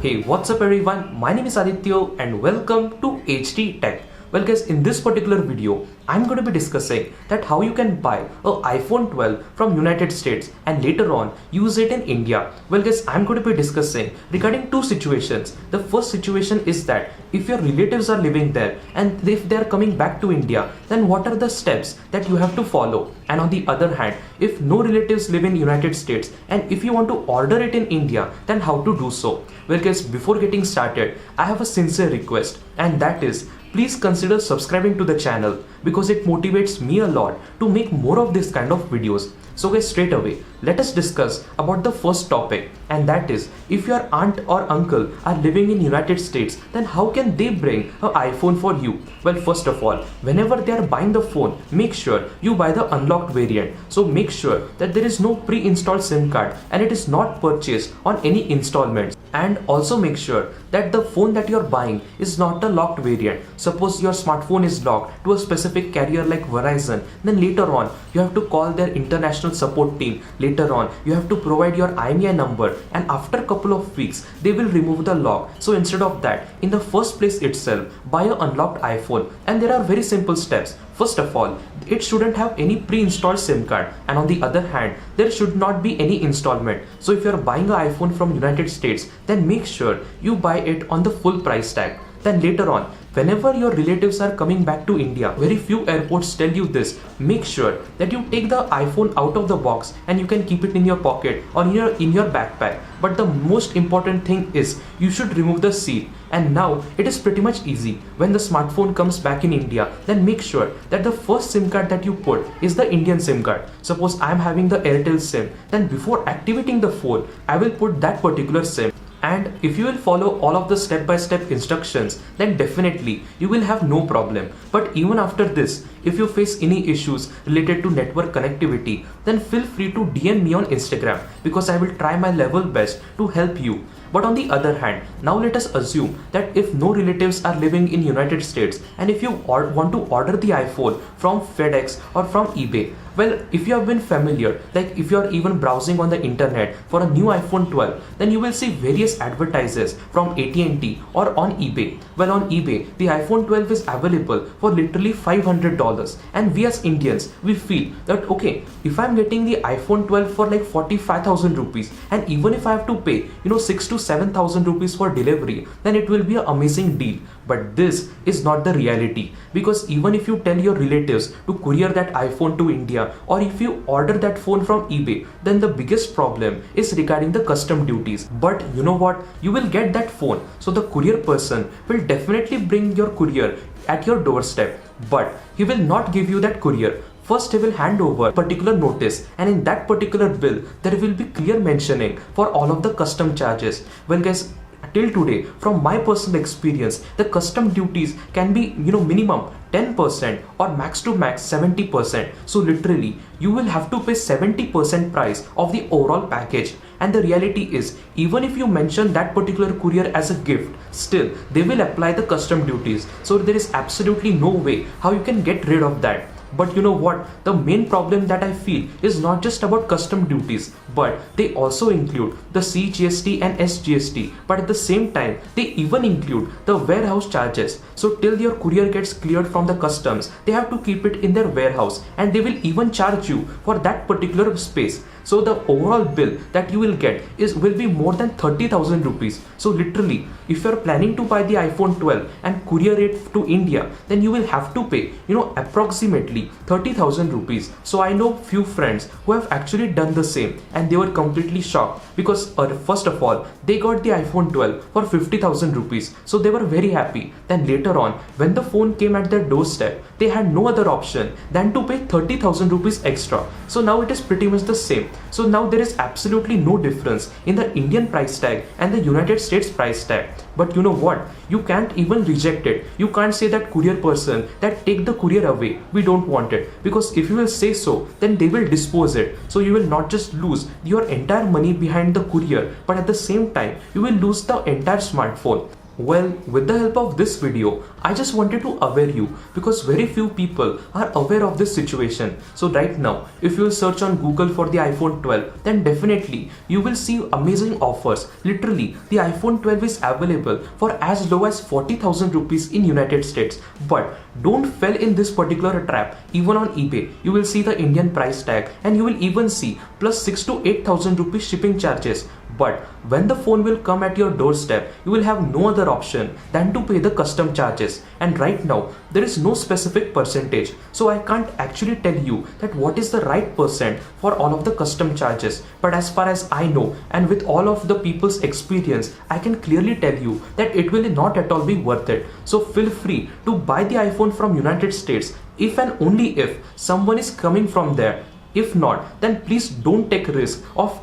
Hey, what's up everyone? My name is Aditya and welcome to HD Tech. Well guys, in this particular video, I'm going to be discussing that how you can buy a iPhone 12 from United States and later on use it in India. Well guys, I'm going to be discussing regarding two situations. The first situation is that if your relatives are living there and if they are coming back to India, then what are the steps that you have to follow? And on the other hand, if no relatives live in United States and if you want to order it in India, then how to do so? Well guys, before getting started, I have a sincere request, and that is please consider subscribing to the channel because it motivates me a lot to make more of this kind of videos. So guys, straight away, let us discuss about the first topic, and that is if your aunt or uncle are living in United States, then how can they bring an iPhone for you? Well, first of all, whenever they are buying the phone, make sure you buy the unlocked variant. So make sure that there is no pre-installed SIM card and it is not purchased on any installments. And also make sure that the phone that you're buying is not a locked variant. Suppose your smartphone is locked to a specific carrier like Verizon, then later on you have to call their international support team. Later on you have to provide your IMEI number, and after a couple of weeks they will remove the lock. So instead of that, in the first place itself, buy an unlocked iPhone. And there are very simple steps. First of all, it shouldn't have any pre-installed SIM card, and on the other hand, there should not be any installment. So if you're buying an iPhone from United States, then make sure you buy it on the full price tag. Then later on, whenever your relatives are coming back to India, very few airports tell you this, make sure that you take the iPhone out of the box and you can keep it in your pocket or in your backpack. But the most important thing is you should remove the seal. And now it is pretty much easy. When the smartphone comes back in India, then make sure that the first SIM card that you put is the Indian SIM card. Suppose I am having the Airtel SIM, then before activating the phone, I will put that particular SIM. And if you will follow all of the step-by-step instructions, then definitely you will have no problem. But even after this, if you face any issues related to network connectivity, then feel free to DM me on Instagram because I will try my level best to help you. But on the other hand, now let us assume that if no relatives are living in United States and if you want to order the iPhone from FedEx or from eBay, well, if you have been familiar, like if you are even browsing on the internet for a new iPhone 12, then you will see various advertises from AT&T or on eBay. Well, on eBay, the iPhone 12 is available for literally $500, and we as Indians, we feel that okay, if I'm getting the iPhone 12 for like 45,000 rupees, and even if I have to pay 6 to 7,000 rupees for delivery, then it will be an amazing deal. But this is not the reality, because even if you tell your relatives to courier that iPhone to India, or if you order that phone from eBay, then the biggest problem is regarding the custom duties. But you know what? You will get that phone, so the courier person will definitely bring your courier at your doorstep, but he will not give you that courier. First, he will hand over a particular notice, and in that particular bill, there will be clear mentioning for all of the custom charges. Well guys, till today, from my personal experience, the custom duties can be minimum 10% or max to max 70%. So literally, you will have to pay 70% price of the overall package. And the reality is, even if you mention that particular courier as a gift, still they will apply the custom duties. So there is absolutely no way how you can get rid of that. But you know what? The main problem that I feel is not just about custom duties, but they also include the CGST and SGST. But at the same time, they even include the warehouse charges. So till your courier gets cleared from the customs, they have to keep it in their warehouse, and they will even charge you for that particular space. So the overall bill that you will get will be more than 30,000 rupees. So literally, if you are planning to buy the iPhone 12 and courier it to India, then you will have to pay approximately 30,000 rupees. So I know few friends who have actually done the same, and they were completely shocked because first of all, they got the iPhone 12 for 50,000 rupees. So they were very happy. Then later on, when the phone came at their doorstep, they had no other option than to pay 30,000 rupees extra. So now it is pretty much the same. So now there is absolutely no difference in the Indian price tag and the United States price tag. But you know what? You can't even reject it. You can't say that courier person that take the courier away. We don't want it. Because if you will say so, then they will dispose it. So you will not just lose your entire money behind the courier, but at the same time, you will lose the entire smartphone. Well, with the help of this video, I just wanted to aware you because very few people are aware of this situation. So right now, if you will search on Google for the iPhone 12, then definitely you will see amazing offers. Literally, the iPhone 12 is available for as low as 40,000 rupees in United States. But don't fall in this particular trap. Even on eBay, you will see the Indian price tag and you will even see plus 6 to 8,000 rupees shipping charges. But when the phone will come at your doorstep, you will have no other option than to pay the custom charges. And right now, there is no specific percentage. So I can't actually tell you that what is the right percent for all of the custom charges. But as far as I know, and with all of the people's experience, I can clearly tell you that it will not at all be worth it. So feel free to buy the iPhone from United States if and only if someone is coming from there. If not, then please don't take risk of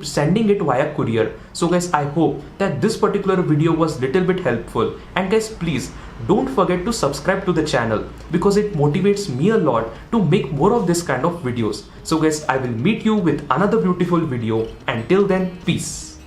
sending it via courier. So guys, I hope that this particular video was little bit helpful, and guys, please don't forget to subscribe to the channel because it motivates me a lot to make more of this kind of videos. So guys, I will meet you with another beautiful video. Until then, peace.